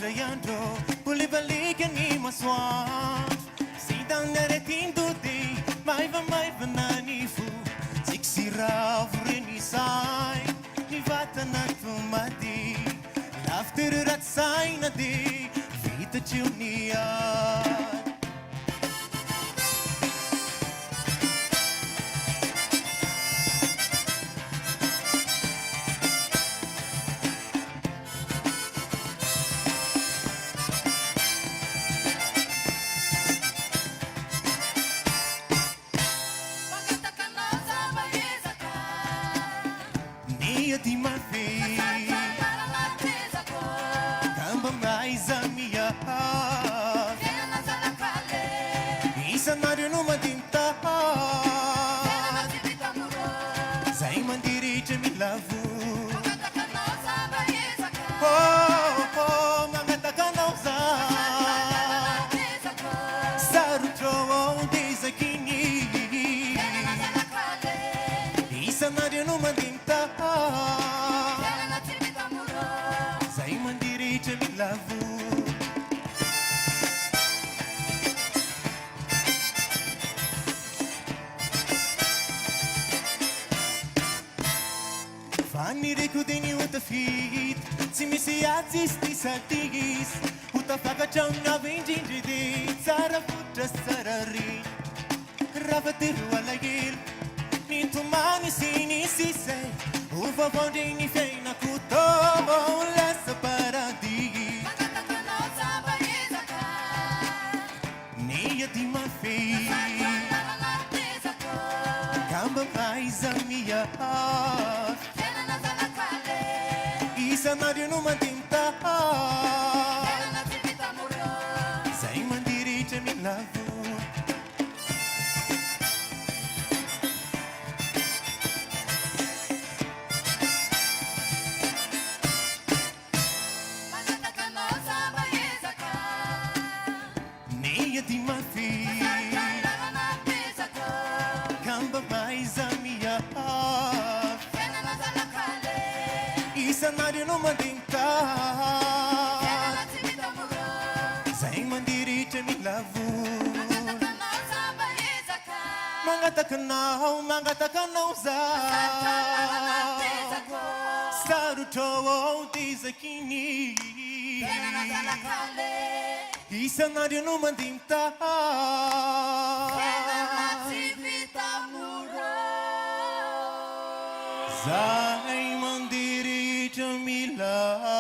Rayando, Pulibalikan ni Maswan. Sidang naratinduti, may vananifu. Siksira vrinisay, nivata na tumadi. Laughter at sign na di, Vita Junior. Di mafi kamba mais a minha isa na rin umadinta Zay mandiri jamilavu mga takanauza Sarutro di zakini isa na rin umadinta Zay mandiri jamilavu Fanni recudeni utafit Simisiatis tisatigis Utafaka changa venjinjidi Sara putra sarari Ravatiru alagil Nintumani sinisise Uva bondini feina kuto Lessa paradi Nia di mafi Kamba mais a minha Isa na rin umadinta Zay mandiri jamilavu Nia di mafi Kamba mais a minha Isa na rin umadinta Zay mandiri jamilavu Mga takanaw za Saruto di zakini Isa na rin umadinta Zay mandiri jamilavu